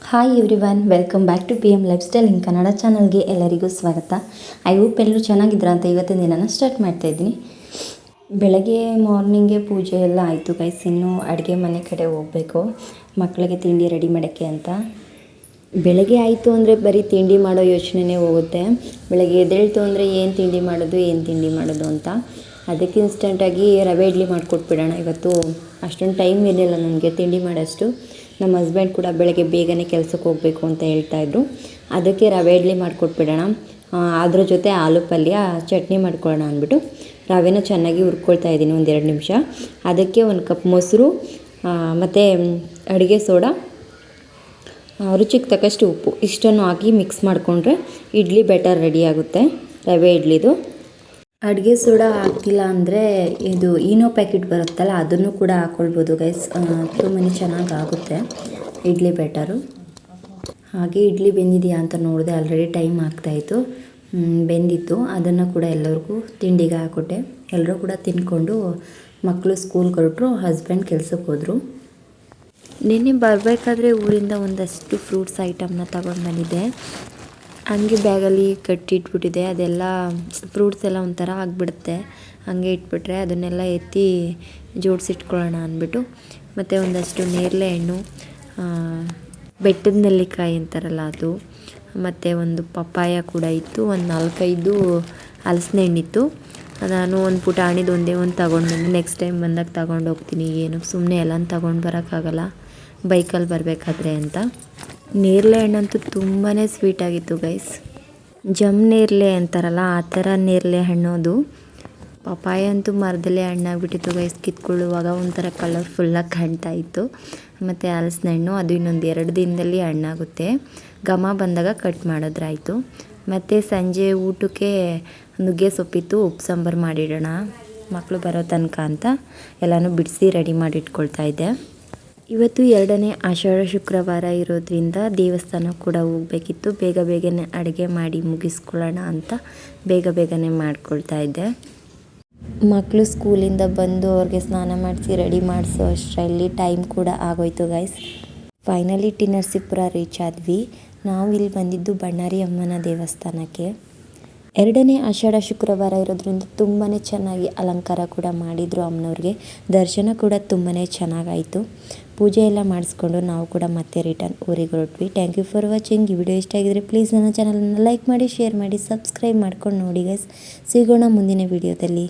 Hi everyone, welcome back to PM lifestyle in Kannada ಚಾನಲ್ಗೆ ಎಲ್ಲರಿಗೂ ಸ್ವಾಗತ. ಐ ಹೋಪ್ ಎಲ್ಲರೂ ಚೆನ್ನಾಗಿದ್ದೀರಾ ಅಂತ ಇವತ್ತಿನ ದಿನನ ಸ್ಟಾರ್ಟ್ ಮಾಡ್ತಾಯಿದ್ದೀನಿ. ಬೆಳಗ್ಗೆ ಮಾರ್ನಿಂಗೇ ಪೂಜೆ ಎಲ್ಲ ಆಯಿತು ಗೈಸ್. ಇನ್ನೂ ಅಡುಗೆ ಮನೆ ಕಡೆ ಹೋಗಬೇಕು, ಮಕ್ಕಳಿಗೆ ತಿಂಡಿ ರೆಡಿ ಮಾಡೋಕ್ಕೆ ಅಂತ. ಬೆಳಗ್ಗೆ ಆಯಿತು ಅಂದರೆ ಬರೀ ತಿಂಡಿ ಮಾಡೋ ಯೋಚನೆನೇ ಹೋಗುತ್ತೆ. ಬೆಳಗ್ಗೆ ಎದ್ದೇಳ್ತು ಅಂದರೆ ಏನು ತಿಂಡಿ ಮಾಡೋದು ಅಂತ. ಅದಕ್ಕೆ ಇನ್ಸ್ಟೆಂಟಾಗಿ ರವೆ ಇಡ್ಲಿ ಮಾಡಿಕೊಟ್ಬಿಡೋಣ. ಇವತ್ತು ಅಷ್ಟೊಂದು ಟೈಮ್ ಇರಲಿಲ್ಲ ನನಗೆ ತಿಂಡಿ ಮಾಡೋಷ್ಟು. ನಮ್ಮ ಹಸ್ಬೆಂಡ್ ಕೂಡ ಬೆಳಗ್ಗೆ ಬೇಗನೆ ಕೆಲಸಕ್ಕೆ ಹೋಗಬೇಕು ಅಂತ ಹೇಳ್ತಾಯಿದ್ರು. ಅದಕ್ಕೆ ರವೆ ಇಡ್ಲಿ ಮಾಡಿಕೊಟ್ಬಿಡೋಣ, ಅದ್ರ ಜೊತೆ ಆಲೂ ಪಲ್ಯ ಚಟ್ನಿ ಮಾಡ್ಕೊಳ್ಳೋಣ ಅಂದ್ಬಿಟ್ಟು ರವೆನ ಚೆನ್ನಾಗಿ ಹುರ್ಕೊಳ್ತಾ ಇದ್ದೀನಿ 1-2 ನಿಮಿಷ. ಅದಕ್ಕೆ 1 ಕಪ್ ಮೊಸರು ಮತ್ತು ಅಡುಗೆ ಸೋಡಾ, ರುಚಿಗೆ ತಕ್ಕಷ್ಟು ಉಪ್ಪು ಇಷ್ಟನ್ನು ಹಾಕಿ ಮಿಕ್ಸ್ ಮಾಡಿಕೊಂಡ್ರೆ ಇಡ್ಲಿ ಬೆಟರ್ ರೆಡಿ ಆಗುತ್ತೆ, ರವೆ ಇಡ್ಲಿದು. ಅಡುಗೆ ಸೋಡಾ ಹಾಕಿಲ್ಲ ಅಂದರೆ ಇದು ಈನೋ ಪ್ಯಾಕೆಟ್ ಬರುತ್ತಲ್ಲ, ಅದನ್ನು ಕೂಡ ಹಾಕ್ಕೊಳ್ಬೋದು ಗೈಸ್. ತುಂಬಾ ಚೆನ್ನಾಗಿ ಆಗುತ್ತೆ ಇಡ್ಲಿ ಬೆಟರು. ಹಾಗೆ ಇಡ್ಲಿ ಬೆಂದಿದೆಯಾ ಅಂತ ನೋಡಿದೆ, ಆಲ್ರೆಡಿ ಟೈಮ್ ಆಗ್ತಾಯಿತ್ತು. ಬೆಂದಿತ್ತು. ಅದನ್ನು ಕೂಡ ಎಲ್ಲರಿಗೂ ತಿಂಡಿಗೆ ಹಾಕ್ಕೊಟ್ಟೆ. ಎಲ್ಲರೂ ಕೂಡ ತಿಂದ್ಕೊಂಡು ಮಕ್ಕಳು ಸ್ಕೂಲ್ಗೆ ಹೊರಟರು, ಹಸ್ಬೆಂಡ್ ಕೆಲ್ಸಕ್ಕೆ ಹೋದರು. ನಿನ್ನೆ ಬರಬೇಕಾದ್ರೆ ಊರಿಂದ ಒಂದಷ್ಟು ಫ್ರೂಟ್ಸ್ ಐಟಮ್ನ ತಗೊಂಡು ಬಂದಿದ್ದೆ. ಹಂಗೆ ಬ್ಯಾಗಲ್ಲಿ ಕಟ್ಟಿಟ್ಬಿಟ್ಟಿದೆ. ಅದೆಲ್ಲ ಫ್ರೂಟ್ಸ್ ಎಲ್ಲ ಒಂಥರ ಆಗಿಬಿಡುತ್ತೆ, ಹಾಗೆ ಇಟ್ಬಿಟ್ರೆ. ಅದನ್ನೆಲ್ಲ ಎತ್ತಿ ಜೋಡಿಸಿಟ್ಕೊಳ್ಳೋಣ ಅಂದ್ಬಿಟ್ಟು. ಮತ್ತು ಒಂದಷ್ಟು ನೇರಳೆ ಹಣ್ಣು, ಬೆಟ್ಟದ ನೆಲ್ಲಿಕಾಯಿ ಅಂತಾರಲ್ಲ ಅದು, ಮತ್ತು ಒಂದು ಪಪ್ಪಾಯ ಕೂಡ ಇತ್ತು. ಒಂದು 4-5 ಹಲಸಿನ ಹಣ್ಣಿತ್ತು. ನಾನು ಒಂದು ಪುಟಾಣಿದು ಒಂದೇ ಒಂದು ತಗೊಂಡು ಬಂದು ನೆಕ್ಸ್ಟ್ ಟೈಮ್ ಬಂದಾಗ ತಗೊಂಡು ಹೋಗ್ತೀನಿ. ಏನು ಸುಮ್ಮನೆ ಎಲ್ಲ ತಗೊಂಡು ಬರೋಕ್ಕಾಗಲ್ಲ ಬೈಕಲ್ಲಿ ಬರಬೇಕಾದ್ರೆ ಅಂತ. ನೇರಳೆ ಹಣ್ಣಂತೂ ತುಂಬಾ ಸ್ವೀಟಾಗಿತ್ತು ಗೈಸ್. ಜಮ್ ನೇರಳೆ ಅಂತಾರಲ್ಲ ಆ ಥರ ನೇರಳೆ ಹಣ್ಣು ಅದು. ಪಪಾಯ ಅಂತೂ ಮರದಲ್ಲೇ ಹಣ್ಣಾಗ್ಬಿಟ್ಟಿತ್ತು ಗೈಸ್. ಕಿತ್ಕೊಳ್ಳುವಾಗ ಒಂಥರ ಕಲರ್ಫುಲ್ಲಾಗಿ ಕಾಣ್ತಾ ಇತ್ತು. ಮತ್ತು ಹಲಸಿನ ಹಣ್ಣು ಅದು ಇನ್ನೊಂದು 2 ದಿನದಲ್ಲಿ ಹಣ್ಣಾಗುತ್ತೆ. ಘಮ ಬಂದಾಗ ಕಟ್ ಮಾಡಿದ್ರಾಯಿತು. ಮತ್ತು ಸಂಜೆ ಊಟಕ್ಕೆ ನುಗ್ಗೆ ಸೊಪ್ಪಿತ್ತು, ಉಪ್ಪು ಸಾಂಬಾರು ಮಾಡಿಡೋಣ ಮಕ್ಕಳು ಬರೋ ತನಕ ಅಂತ ಎಲ್ಲನೂ ಬಿಡಿಸಿ ರೆಡಿ ಮಾಡಿ ಇಟ್ಕೊಳ್ತಾ ಇದ್ದೆ. ಇವತ್ತು 2ನೇ ಆಷಾಢ ಶುಕ್ರವಾರ ಇರೋದ್ರಿಂದ ದೇವಸ್ಥಾನ ಕೂಡ ಹೋಗಬೇಕಿತ್ತು. ಬೇಗನೆ ಅಡುಗೆ ಮಾಡಿ ಮುಗಿಸ್ಕೊಳ್ಳೋಣ ಅಂತ ಬೇಗನೆ ಮಾಡ್ಕೊಳ್ತಾ ಇದ್ದೆ. ಮಕ್ಕಳು ಸ್ಕೂಲಿಂದ ಬಂದು ಅವ್ರಿಗೆ ಸ್ನಾನ ಮಾಡಿಸಿ ರೆಡಿ ಮಾಡಿಸೋ ಅಷ್ಟರಲ್ಲಿ ಟೈಮ್ ಕೂಡ ಆಗೋಯ್ತು guys. Finally T Narasipura reach ಆದ್ವಿ. ನಾವು ಇಲ್ಲಿ ಬಂದಿದ್ದು ಬಣ್ಣಾರಿ ಅಮ್ಮನ ದೇವಸ್ಥಾನಕ್ಕೆ. 2ನೇ ಆಷಾಢ ಶುಕ್ರವಾರ ಇರೋದ್ರಿಂದ ತುಂಬಾ ಚೆನ್ನಾಗಿ ಅಲಂಕಾರ ಕೂಡ ಮಾಡಿದರು ಅಮ್ಮನವ್ರಿಗೆ. ದರ್ಶನ ಕೂಡ ತುಂಬಾ ಚೆನ್ನಾಗಾಯಿತು. ಪೂಜೆ ಎಲ್ಲ ಮಾಡಿಸ್ಕೊಂಡು ನಾವು ಕೂಡ ಮತ್ತೆ ರಿಟರ್ನ್ ಊರಿಗೆ ಹೊರಟ್ವಿ. Thank you for watching. ಈ ವಿಡಿಯೋ ಇಷ್ಟ ಆಗಿದ್ರೆ ಪ್ಲೀಸ್ ನನ್ನ ಚಾನಲನ್ನು ಲೈಕ್ ಮಾಡಿ, ಶೇರ್ ಮಾಡಿ, ಸಬ್ಸ್ಕ್ರೈಬ್ ಮಾಡ್ಕೊಂಡು ನೋಡಿ ಗೈಸ್. ಸಿಗೋಣ ಮುಂದಿನ ವಿಡಿಯೋದಲ್ಲಿ.